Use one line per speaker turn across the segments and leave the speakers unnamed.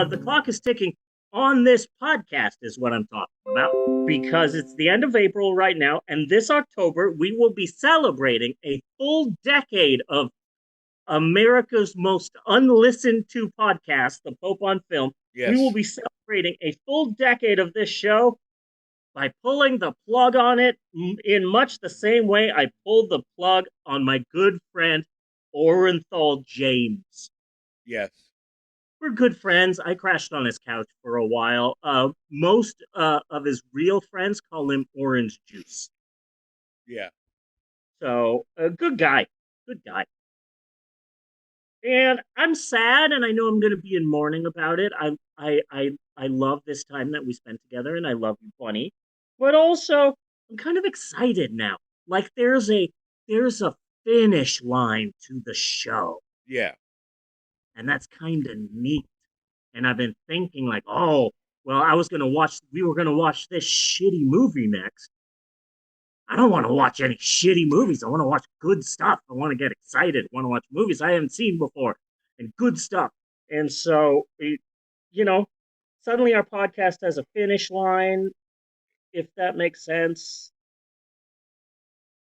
the clock is ticking on this podcast, is what I'm talking about, because it's the end of April right now, and this October we will be celebrating a full decade of America's most unlistened to podcast, The Pope on Film. We will
Yes.
be celebrating a full decade of this show by pulling the plug on it in much the same way I pulled the plug on my good friend Orenthal James.
Yes.
We're good friends. I crashed on his couch for a while. Most of his real friends call him Orange Juice.
Yeah.
So, good guy. Good guy. And I'm sad, and I know I'm going to be in mourning about it. I love this time that we spent together, and I love you, Bunny. But also, I'm kind of excited now. Like there's a finish line to the show,
Yeah.
and that's kind of neat. And I've been thinking like, oh, well, I was gonna watch. We were gonna watch this shitty movie next. I don't want to watch any shitty movies. I want to watch good stuff. I want to get excited. I want to watch movies I haven't seen before and good stuff. And so, you know, suddenly our podcast has a finish line, if that makes sense.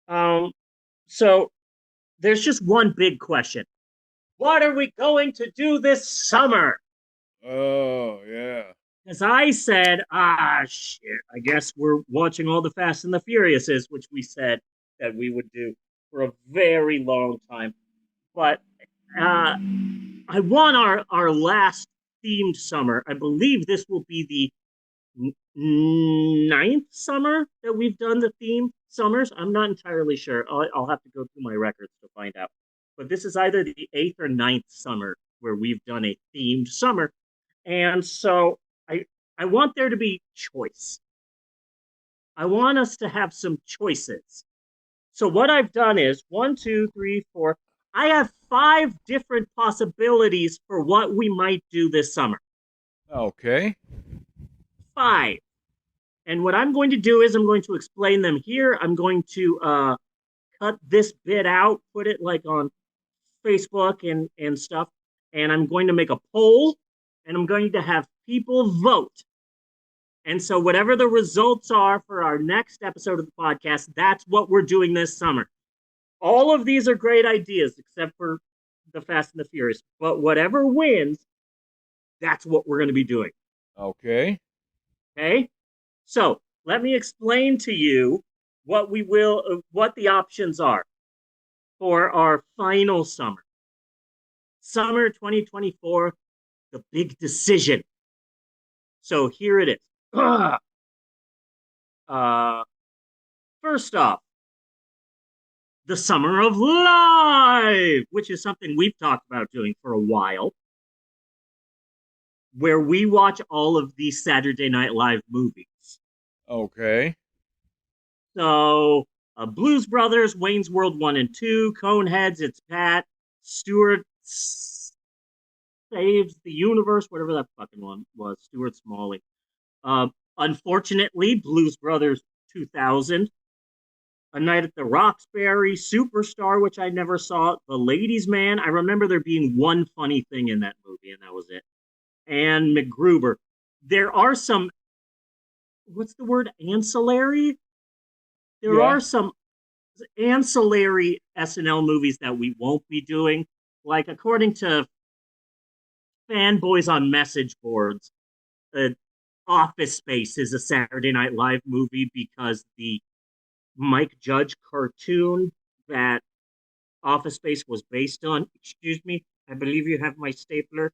Um, so there's just one big question. What are we going to do this summer?
Oh, yeah.
As I said, shit, I guess we're watching all the Fast and the Furiouses, which we said that we would do for a very long time. But uh, I want our last themed summer. I believe this will be the ninth summer that we've done the themed summers. I'm not entirely sure. I'll have to go through my records to find out. But this is either the eighth or ninth summer where we've done a themed summer. And so I want there to be choice. I want us to have some choices. So what I've done is one, two, three, four. I have five different possibilities for what we might do this summer.
Okay.
Five. And what I'm going to do is I'm going to explain them here. I'm going to cut this bit out, put it like on Facebook and stuff. And I'm going to make a poll and I'm going to have people vote. And so, whatever the results are for our next episode of the podcast, that's what we're doing this summer. All of these are great ideas, except for the Fast and the Furious. But whatever wins, that's what we're going to be doing.
Okay.
Okay? So, let me explain to you what the options are for our final summer. Summer 2024, the big decision. So, here it is. First off, the Summer of Live, which is something we've talked about doing for a while, where we watch all of these Saturday Night Live movies.
Okay.
So, Blues Brothers, Wayne's World 1 and 2, Coneheads, It's Pat, Stewart Saves the Universe, whatever that fucking one was, Stuart Smalley. Uh, Unfortunately, Blues Brothers 2000, A Night at the Roxbury, Superstar, which I never saw, The Ladies' Man. I remember there being one funny thing in that movie, and that was it. And MacGruber. There are some, what's the word, ancillary? There
Yeah.
are some ancillary SNL movies that we won't be doing. Like, according to fanboys on message boards, uh, Office Space is a Saturday Night Live movie because the Mike Judge cartoon that Office Space was based on, excuse me, I believe you have my stapler,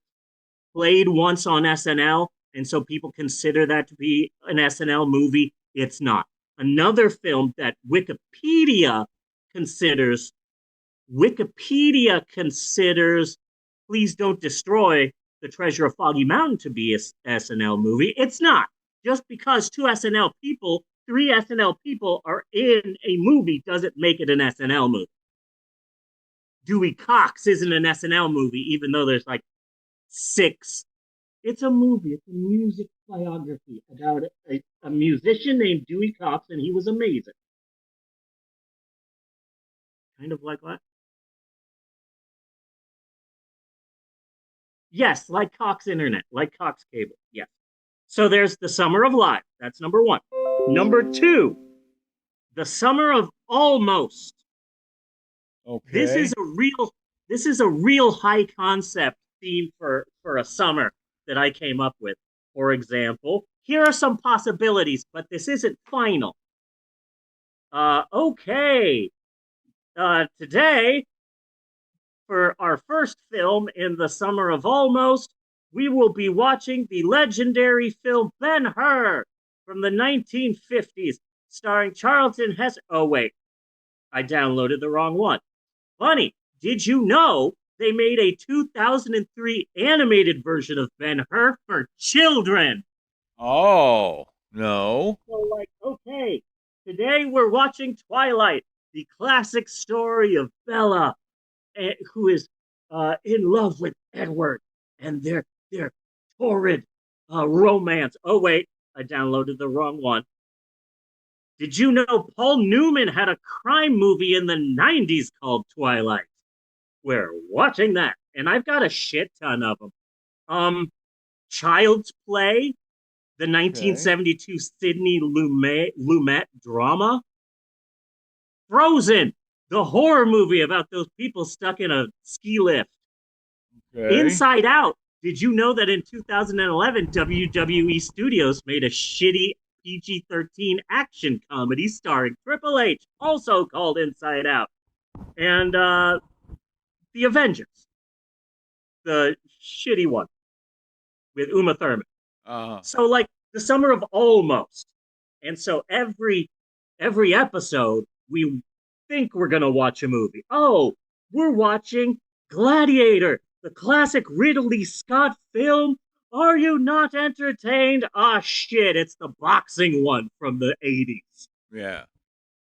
played once on SNL, and so people consider that to be an SNL movie. It's not. Another film that considers Wikipedia considers Please Don't Destroy the Treasure of Foggy Mountain to be a SNL movie. It's not. Just because three SNL people are in a movie doesn't make it an SNL movie. Dewey Cox isn't an SNL movie, even though there's like six. It's a movie. It's a music biography about a musician named Dewey Cox, and he was amazing. Kind of like what? Yes, like Cox Internet, like Cox Cable. Yes. So there's the Summer of Live. That's number one. Number two, the Summer of Almost. This is
Okay.
a real this is a real high concept theme for a summer that I came up with. For example, here are some possibilities, but this isn't final. Okay. Today, for our first film in the Summer of Almost, we will be watching the legendary film Ben-Hur from the 1950s, starring Charlton Heston. Oh, wait, I downloaded the wrong one. Funny, did you know they made a 2003 animated version of Ben-Hur for children?
Oh, no.
So, like, okay, today we're watching Twilight, the classic story of Bella, who is in love with Edward, and their torrid romance. Oh wait, I downloaded the wrong one. Did you know Paul Newman had a crime movie in the '90s called Twilight? We're watching that, and I've got a shit ton of them. Um, Child's Play, the
Okay.
1972 Sidney Lumet drama. Frozen, the horror movie about those people stuck in a ski lift.
Okay.
Inside Out. Did you know that in 2011, WWE Studios made a shitty PG-13 action comedy starring Triple H, also called Inside Out? And The Avengers, the shitty one with Uma Thurman.
Uh,
So like the summer of almost. And so every episode we think we're gonna watch a movie. Oh, we're watching Gladiator, the classic Ridley Scott film. Are you not entertained? Ah shit, it's the boxing one from the 80s.
yeah.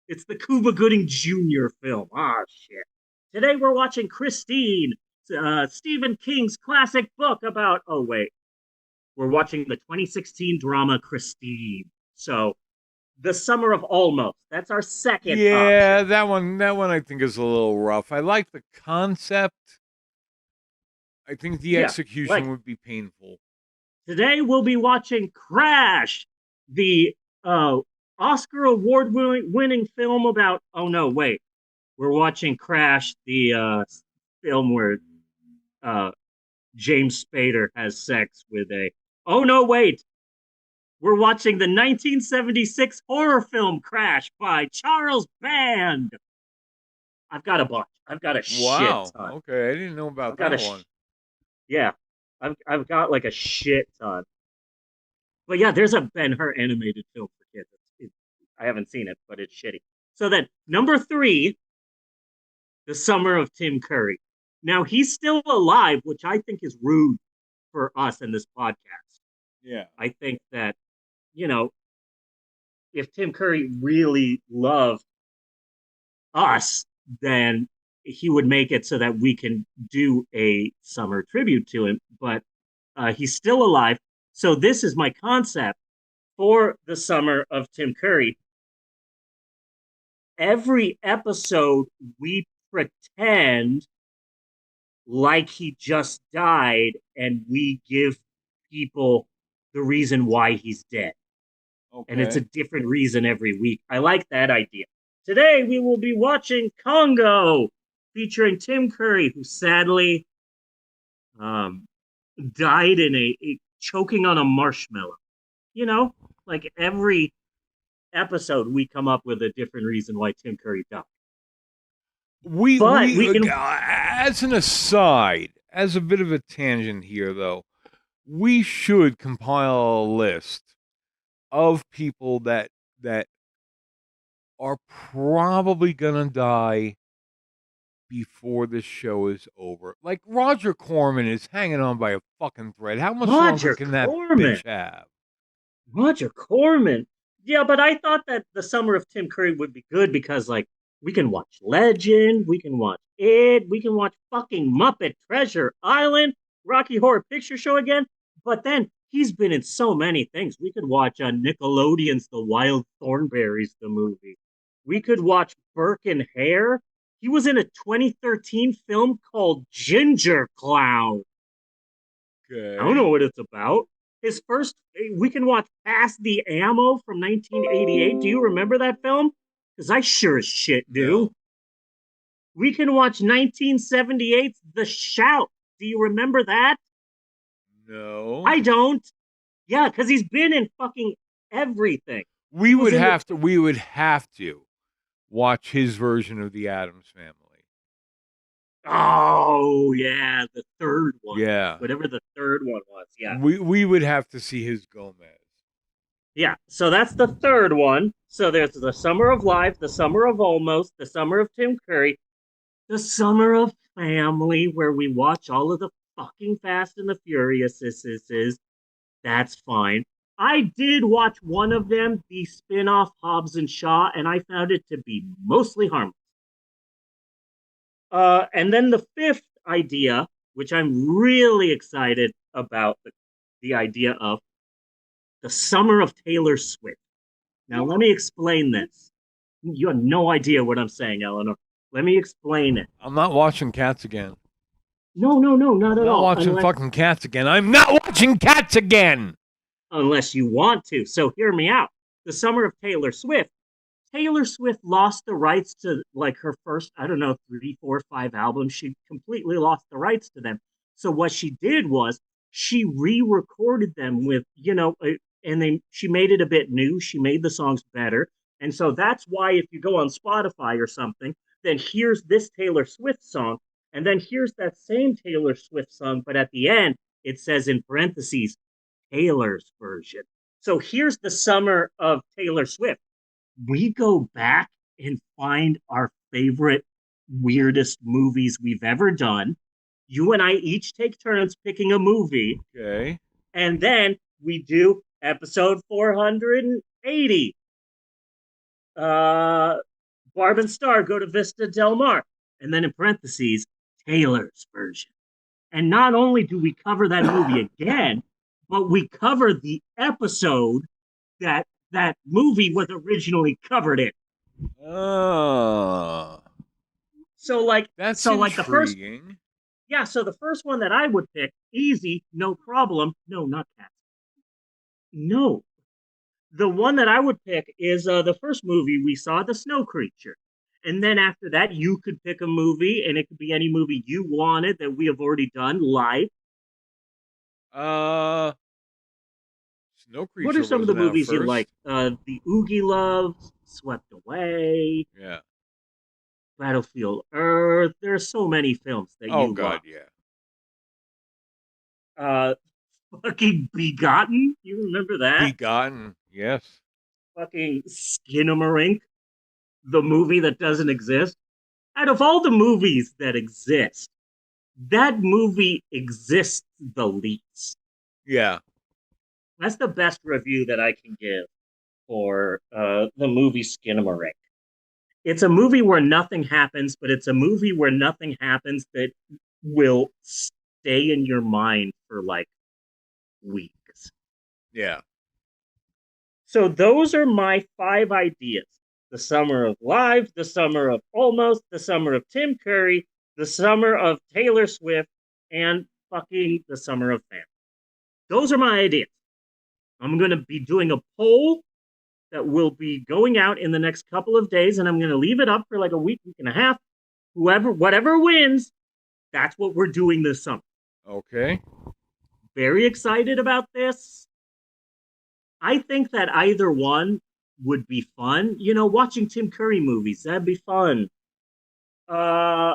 It's the Cuba Gooding Jr. film. Ah shit. Today we're watching Christine, Stephen King's classic book about oh wait, we're watching the 2016 drama Christine. So the summer of almost. That's our second option.
Yeah, that one I think is a little rough. I like the concept. I think the
Yeah, like
execution would be painful.
today we'll be watching Crash, the uh, Oscar award winning film about. Oh no, wait, we're watching Crash, the film where uh, James Spader has sex with a. Oh no, wait, we're watching the 1976 horror film Crash by Charles Band. I've got a bunch. I've got a shit
Wow.
ton.
Okay, I didn't know
I've
about
got a
that one.
yeah. I've got like a shit ton. But yeah, there's a Ben Hur animated film for kids. I haven't seen it, but it's shitty. So then number three, The Summer of Tim Curry. Now he's still alive, which I think is rude for us in this podcast.
Yeah.
I think that you know if Tim Curry really loved us, then he would make it so that we can do a summer tribute to him. But he's still alive. So this is my concept for the summer of Tim Curry. Every episode, we pretend like he just died and we give people the reason why he's dead. And it's a
Okay.
different reason every week. I like that idea. Today, we will be watching Congo, featuring Tim Curry, who sadly um, died in a choking on a marshmallow. You know, like every episode, we come up with a different reason why Tim Curry died.
We
But
we
we can,
as an aside, as a bit of a tangent here though, we should compile a list of people that are probably gonna die before this show is over. Like Roger Corman is hanging on by a fucking thread. How much longer
Roger
can that
Corman.
bitch have?
Roger Corman. Yeah, but I thought that the summer of Tim Curry would be good because, like, we can watch Legend, we can watch It, we can watch fucking Muppet Treasure Island, Rocky Horror Picture Show again. But then he's been in so many things. We could watch Nickelodeon's The Wild Thornberries, the movie. We could watch Burke and Hare. He was in a 2013 film called Ginger Clown. I don't know
Okay.
what it's about. His first, we can watch Past the Ammo from 1988. Do you remember that film? Because I sure as shit do.
No.
We can watch 1978's The Shout. Do you remember that?
No.
I don't. Yeah, because he's been in fucking everything.
We
He was
would
in the.
have to. We would have to watch his version of the Adams Family.
Oh, yeah, the third one.
Yeah.
Whatever the third one was. Yeah.
We would have to see his Gomez.
Yeah. So that's the third one. So there's the Summer of Life, the Summer of Almost, the Summer of Tim Curry, the Summer of Family, where we watch all of the fucking Fast and the Furious. That's fine. I did watch one of them, the spin-off Hobbs and Shaw, and I found it to be mostly harmless. And then the fifth idea, which I'm really excited about the idea of the Summer of Taylor Swift. Now, let me explain this. You have no idea what I'm saying, Eleanor. Let me explain it.
I'm not watching Cats again.
No, no, no, not
I'm
at
not
all.
watching fucking Cats again. I'm not watching Cats again.
Unless you want to. So hear me out. The Summer of Taylor Swift. Taylor Swift lost the rights to like her first, I don't know, 3, 4, 5 albums. She completely lost the rights to them. So what she did was she re-recorded them with, and then she made it a bit new. She made the songs better. And so that's why if you go on Spotify or something, then here's this Taylor Swift song, and then here's that same Taylor Swift song, but at the end it says in parentheses Taylor's version. So here's the summer of Taylor Swift. We go back and find our favorite, weirdest movies we've ever done. You and I each take turns picking a movie,
Okay.
and then we do episode 480. Uh, Barb and Star go to Vista Del Mar, and then in parentheses, Taylor's version. And not only do we cover that movie again, but we cover the episode that movie was originally covered in.
Oh,
So like
that's
so like the first
intriguing.
yeah, so the first one that I would pick, easy, no problem. No, not cats. No. The one that I would pick is the first movie we saw, The Snow Creature. And then after that, you could pick a movie, and it could be any movie you wanted that we have already done live.
Uh, Snow
What are
Creature
some of the
wasn't out
movies you
first.
like? The Oogie Loves, Swept Away,
Yeah.
Battlefield Earth. There are so many films that
Oh
you
God,
love.
yeah.
Uh, fucking Begotten. You remember that?
Begotten. Yes.
Fucking Skinamarink, the movie that doesn't exist. Out of all the movies that exist, that movie exists the least.
Yeah.
That's the best review that I can give for the movie Skinamarink. It's a movie where nothing happens, but it's a movie where nothing happens that will stay in your mind for like weeks.
Yeah.
So those are my 5 ideas. The Summer of Live, the Summer of Almost, the Summer of Tim Curry, the Summer of Taylor Swift, and fucking the Summer of Family. Those are my ideas. I'm going to be doing a poll that will be going out in the next couple of days, and I'm going to leave it up for like a week, week and a half. Whatever wins, that's what we're doing this summer.
Okay.
Very excited about this. I think that either one would be fun. Watching Tim Curry movies, that'd be fun. Uh,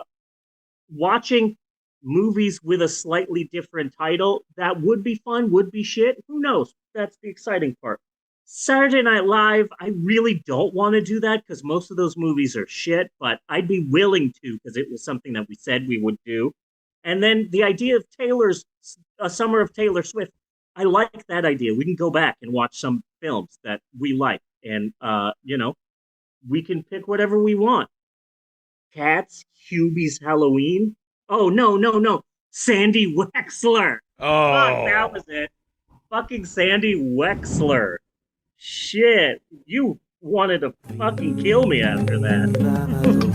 Watching movies with a slightly different title, that would be fun, would be shit. Who knows? That's the exciting part. Saturday Night Live, I really don't want to do that because most of those movies are shit, but I'd be willing to because it was something that we said we would do. And then the idea of a summer of Taylor Swift, I like that idea. We can go back and watch some films that we like, and we can pick whatever we want. Cats, Hubie's Halloween. Oh no, no, no. Sandy Wexler. Fuck, that
Oh.
was it. Fucking Sandy Wexler. Shit. You wanted to fucking kill me after that.